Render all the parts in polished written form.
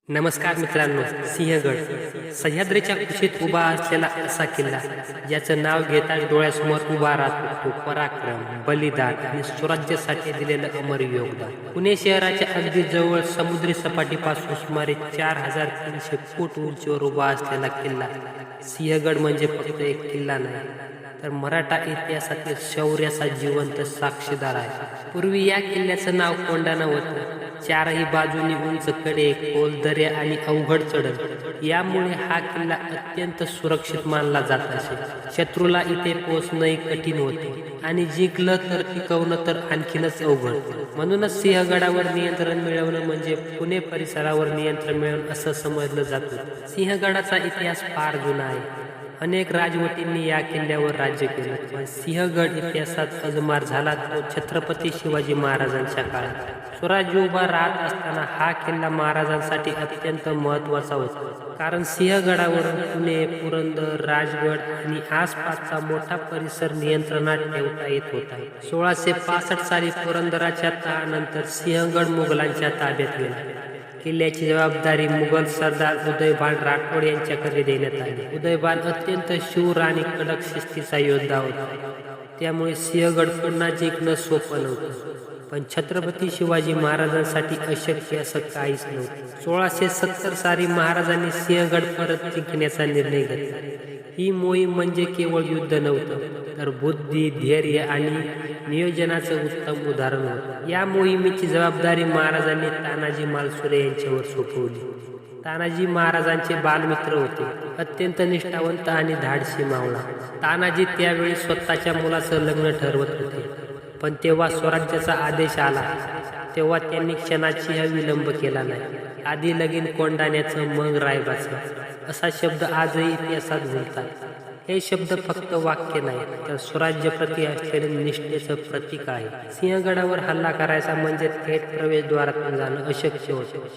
नमस्कार मित्रांनो, सिंहगड सह्याद्रीच्या कुशीत उभा असलेला असा किल्ला ज्याचं नाव घेताच डोळ्यासमोर उभा राहतो तो पराक्रम, बलिदान आणि स्वराज्यासाठी दिलेलं अमर योगदान. पुणे शहराच्या अगदी जवळ समुद्री सपाटीपासून सुमारे 4300 फूट उंचीवर उभा असलेला किल्ला सिंहगड म्हणजे फक्त एक किल्ला नाही तर मराठा इतिहासातील शौर्याचा जिवंत साक्षीदार आहे. पूर्वी या किल्ल्याचं नाव कोंढाणा होतं. चारही बाजूनी उंच कडे, खोल दऱ्या आणि अवघड चढण यामुळे हा किल्ला अत्यंत सुरक्षित मानला जात असे. शत्रूला इथे पोहोचणंही कठीण होते आणि जिंकलं तर टिकवणं तर आणखीनच अवघड. म्हणूनच सिंहगडावर नियंत्रण मिळवणं म्हणजे पुणे परिसरावर नियंत्रण मिळवणं असं समजलं जातं. सिंहगडाचा इतिहास फार जुना आहे. अनेक राजवटींनी या किल्ल्यावर राज्य केलं, पण सिंहगड इतिहासात अजमार झाला तो छत्रपती शिवाजी महाराजांच्या काळात. स्वराज्य उभा राहत असताना हा किल्ला महाराजांसाठी अत्यंत महत्त्वाचा होता, कारण सिंहगडावरून पुणे, पुरंदर, राजगड आणि आसपासचा मोठा परिसर नियंत्रणात ठेवता येत होता. 1665 साली पुरंदराच्या तहानंतर सिंहगड मुघलांच्या ताब्यात गेला. किल्ल्याची जबाबदारी मुघल सरदार उदयभान राठोड यांच्याकडे देण्यात आली. उदयभान अत्यंत शूर आणि कडक शिस्तीचा योद्धा होता, त्यामुळे सिंहगड पुन्हा जिंकणं सोपं नव्हतं. पण छत्रपती शिवाजी महाराजांसाठी अशक्य असं काहीच नव्हतं. 1670 साली महाराजांनी सिंहगड परत जिंकण्याचा निर्णय घेतला. ही मोहीम म्हणजे केवळ युद्ध नव्हतं, तर बुद्धी, धैर्य आणि नियोजनाचं उत्तम उदाहरण होतं. या मोहिमेची जबाबदारी महाराजांनी तानाजी मालुसरे यांच्यावर सोपवली. तानाजी महाराजांचे बालमित्र होते, अत्यंत निष्ठावंत आणि धाडसी मावळा. तानाजी त्यावेळी स्वतःच्या मुलाचं लग्न ठरवत होते, पण तेव्हा स्वराज्याचा आदेश आला तेव्हा त्यांनी क्षणाचाही विलंब केला नाही. आधी लगीन कोंढाण्याचं, मग रायबाचं असा शब्द आजही इतिहासात बोलतात. हे शब्द फक्त वाक्य नाही, तर स्वराज्याप्रती असलेले निष्ठेचं प्रतीक आहे. सिंहगडावर हल्ला करायचा म्हणजे थेट प्रवेशद्वारातून जाणं अशक्य होतं.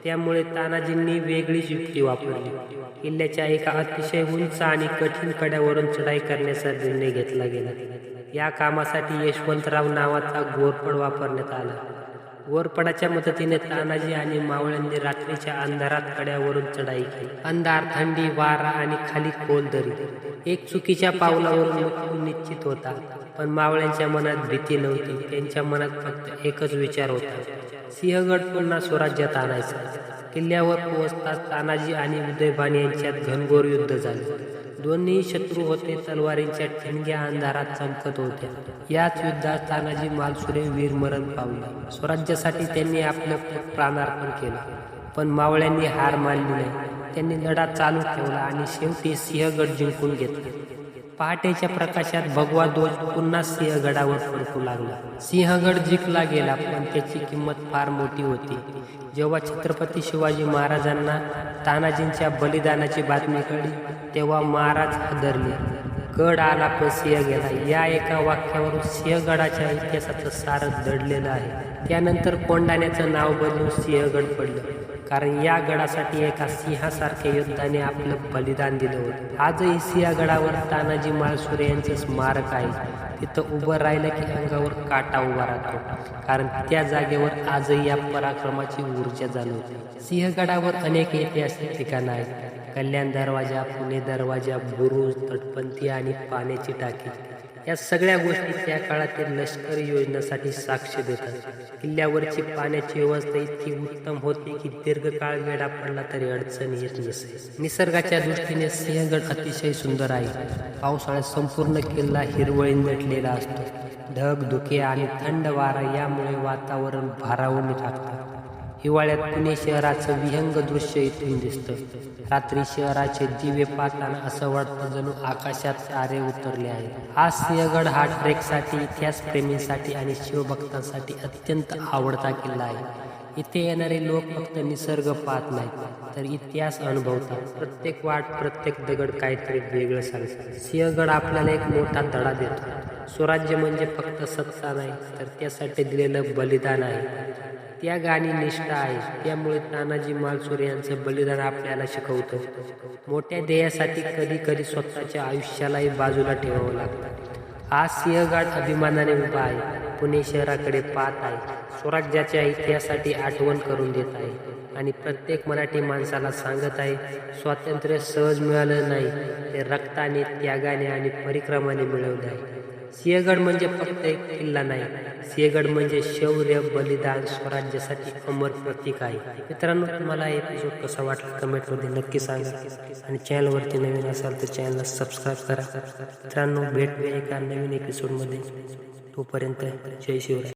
त्यामुळे तानाजींनी वेगळीच युक्ती वापरली. किल्ल्याच्या एका अतिशय उंच आणि कठीण कड्यावरून चढाई करण्याचा निर्णय घेतला गेला. या कामासाठी यशवंतराव नावाचा घोरपड वापरण्यात आला. घोरपडाच्या मदतीने तानाजी आणि मावळ्यांनी रात्रीच्या अंधारात कड्यावरून चढाई केली. अंधार, थंडी, वारा आणि खाली खोल दरी. एक चुकीच्या पावलावरून मृत्यू निश्चित होता, पण मावळ्यांच्या मनात भीती नव्हती. त्यांच्या मनात फक्त एकच विचार होता, सिंहगड पुन्हा स्वराज्यात आणायचा. किल्ल्यावर पोहोचताच तानाजी आणि उदयभान यांच्यात घनघोर युद्ध झाले. दोन्ही शत्रू होते, तलवारींच्या ठिणग्या अंधारात चमकत होत्या. याच युद्धात तानाजी मालुसरे वीरमरण पावले. स्वराज्यासाठी त्यांनी आपलं प्राणार्पण केलं, पण मावळ्यांनी हार मानली नाही. त्यांनी लढा चालू ठेवला आणि शेवटी सिंहगड जिंकून घेतला. पहाटेच्या प्रकाशात भगवा ध्वज पुन्हा सिंहगडावर फडकू लागला. सिंहगड जिंकला गेला, पण त्याची किंमत फार मोठी होती. जेव्हा छत्रपती शिवाजी महाराजांना तानाजींच्या बलिदानाची बातमी कळली तेव्हा महाराज हादरले. गड आला पण सिंह गेला, या एका वाक्यावरून सिंहगडाच्या इतिहासाचं सारं दडलेलं आहे. त्यानंतर कोंढाण्याचं नाव बदलून सिंहगड पडलं, कारण या गडासाठी एका सिंहासारख्या योद्धाने आपलं बलिदान दिलं होतं. आजही सिंहगडावर तानाजी मालुसरे यांचं स्मारक आहे. तिथं उभं राहिलं की अंगावर काटा उभा राहतो, कारण त्या जागेवर आजही या पराक्रमाची ऊर्जा जाणवते. सिंहगडावर अनेक ऐतिहासिक ठिकाणं आहेत. कल्याण दरवाजा, पुणे दरवाजा, बुरुज, तटबंदी आणि पाण्याची टाकी. या सगळ्या गोष्टी त्या काळातील लष्करी योजनेसाठी साक्ष देतात. किल्ल्यावरची पाण्याची व्यवस्था इतकी उत्तम होती की दीर्घकाळ वेढा पडला तरी अडचण येत नसे. निसर्गाच्या दृष्टीने सिंहगड अतिशय सुंदर आहे. पावसाळ्यात संपूर्ण किल्ला हिरवळीने नटलेला असतो. ढग, धुके आणि थंड वारा यामुळे वातावरण भारावून टाकतं. हिवाळ्यात पुणे शहराचं विहंग दृश्य इथून दिसतं. रात्री शहराचे दिवे पाहताना असं वाटतं जणू आकाशात तारे उतरले आहेत. हा सिंहगड हा ट्रेकसाठी, इतिहासप्रेमींसाठी आणि शिवभक्तांसाठी अत्यंत आवडता किल्ला आहे. इथे येणारे लोक फक्त निसर्ग पाहत नाहीत, तर इतिहास अनुभवतात. प्रत्येक वाट, प्रत्येक दगड काहीतरी वेगळं सांगतात. सिंहगड आपल्याला एक मोठा धडा देतो. स्वराज्य म्हणजे फक्त सत्ता नाही, तर त्यासाठी दिलेलं बलिदान आहे. त्याग आणि निष्ठा आहे. त्यामुळे तानाजी मालुसरे यांचं बलिदान आपल्याला शिकवतं. मोठ्या ध्येयासाठी कधी कधी स्वतःच्या आयुष्यालाही बाजूला ठेवावं लागतं. आज सिंहगड अभिमानाने उभा आहे, पुणे शहराकडे पाहत आहे. स्वराज्याच्या इतिहासासाठी आठवण करून देत आहे आणि प्रत्येक मराठी माणसाला सांगत आहे, स्वातंत्र्य सहज मिळालं नाही, ते रक्ताने, त्यागाने आणि परिश्रमाने मिळवले आहे. सिंहगड म्हणजे फक्त एक किल्ला नाही, सिंहगड म्हणजे शौर्य, बलिदान, स्वराज्यासाठी अमर प्रतीक आहे. मित्रांनो, तुम्हाला हा एपिसोड कसा वाटला कमेंटमध्ये नक्की सांगा आणि चॅनलवरती नवीन असाल तर चॅनलला सबस्क्राईब करा. मित्रांनो, भेटूया एका नवीन एपिसोडमध्ये. तोपर्यंत जय शिवराय.